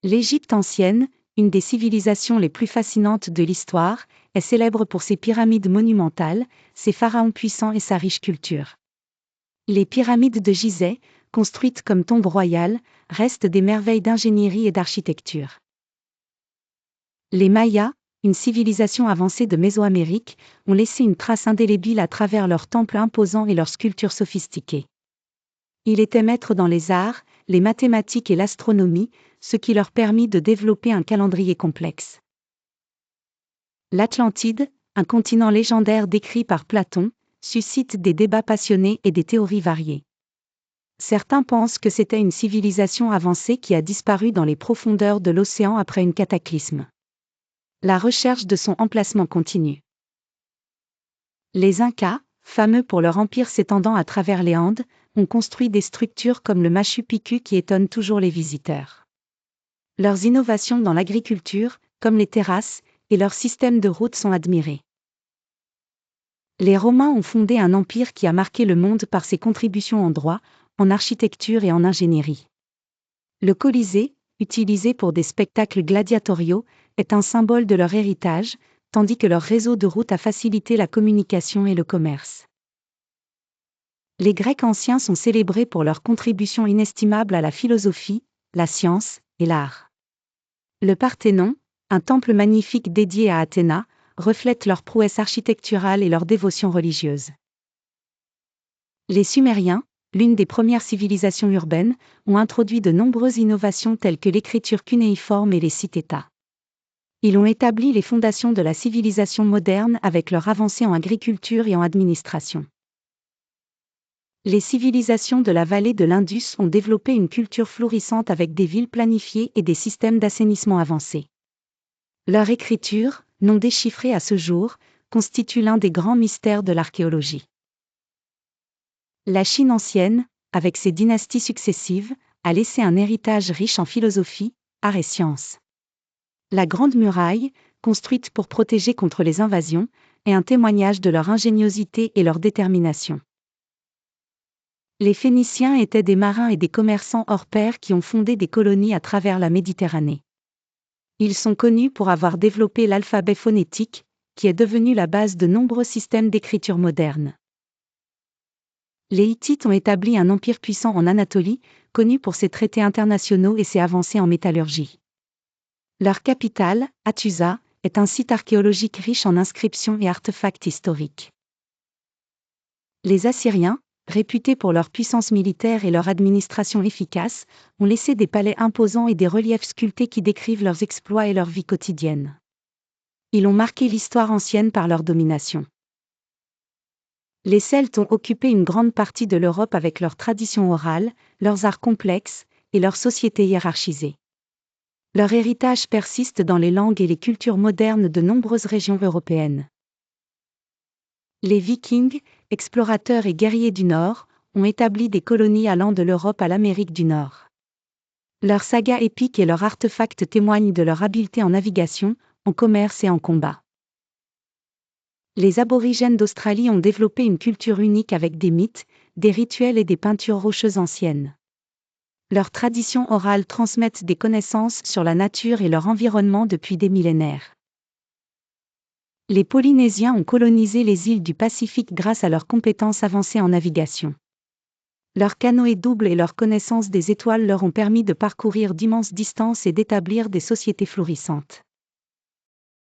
L'Égypte ancienne, une des civilisations les plus fascinantes de l'histoire, est célèbre pour ses pyramides monumentales, ses pharaons puissants et sa riche culture. Les pyramides de Gizeh, construites comme tombes royales, restent des merveilles d'ingénierie et d'architecture. Les Mayas, une civilisation avancée de Mésoamérique, ont laissé une trace indélébile à travers leurs temples imposants et leurs sculptures sophistiquées. Ils étaient maîtres dans les arts, les mathématiques et l'astronomie, ce qui leur permit de développer un calendrier complexe. L'Atlantide, un continent légendaire décrit par Platon, suscite des débats passionnés et des théories variées. Certains pensent que c'était une civilisation avancée qui a disparu dans les profondeurs de l'océan après une cataclysme. La recherche de son emplacement continue. Les Incas, fameux pour leur empire s'étendant à travers les Andes, ont construit des structures comme le Machu Picchu qui étonnent toujours les visiteurs. Leurs innovations dans l'agriculture, comme les terrasses, et leurs systèmes de routes sont admirés. Les Romains ont fondé un empire qui a marqué le monde par ses contributions en droit, en architecture et en ingénierie. Le Colisée, utilisé pour des spectacles gladiatoriaux, est un symbole de leur héritage, tandis que leur réseau de routes a facilité la communication et le commerce. Les Grecs anciens sont célébrés pour leurs contributions inestimables à la philosophie, la science et l'art. Le Parthénon, un temple magnifique dédié à Athéna, reflète leur prouesse architecturale et leur dévotion religieuse. Les Sumériens, l'une des premières civilisations urbaines, ont introduit de nombreuses innovations telles que l'écriture cunéiforme et les cités-États. Ils ont établi les fondations de la civilisation moderne avec leur avancée en agriculture et en administration. Les civilisations de la vallée de l'Indus ont développé une culture florissante avec des villes planifiées et des systèmes d'assainissement avancés. Leur écriture, non déchiffrée à ce jour, constitue l'un des grands mystères de l'archéologie. La Chine ancienne, avec ses dynasties successives, a laissé un héritage riche en philosophie, art et sciences. La Grande Muraille, construite pour protéger contre les invasions, est un témoignage de leur ingéniosité et leur détermination. Les Phéniciens étaient des marins et des commerçants hors pair qui ont fondé des colonies à travers la Méditerranée. Ils sont connus pour avoir développé l'alphabet phonétique, qui est devenu la base de nombreux systèmes d'écriture modernes. Les Hittites ont établi un empire puissant en Anatolie, connu pour ses traités internationaux et ses avancées en métallurgie. Leur capitale, Hattusa, est un site archéologique riche en inscriptions et artefacts historiques. Les Assyriens, réputés pour leur puissance militaire et leur administration efficace, ont laissé des palais imposants et des reliefs sculptés qui décrivent leurs exploits et leur vie quotidienne. Ils ont marqué l'histoire ancienne par leur domination. Les Celtes ont occupé une grande partie de l'Europe avec leurs traditions orales, leurs arts complexes et leur société hiérarchisée. Leur héritage persiste dans les langues et les cultures modernes de nombreuses régions européennes. Les Vikings, explorateurs et guerriers du Nord, ont établi des colonies allant de l'Europe à l'Amérique du Nord. Leurs sagas épiques et leurs artefacts témoignent de leur habileté en navigation, en commerce et en combat. Les aborigènes d'Australie ont développé une culture unique avec des mythes, des rituels et des peintures rocheuses anciennes. Leurs traditions orales transmettent des connaissances sur la nature et leur environnement depuis des millénaires. Les Polynésiens ont colonisé les îles du Pacifique grâce à leurs compétences avancées en navigation. Leur canoë double et leur connaissance des étoiles leur ont permis de parcourir d'immenses distances et d'établir des sociétés florissantes.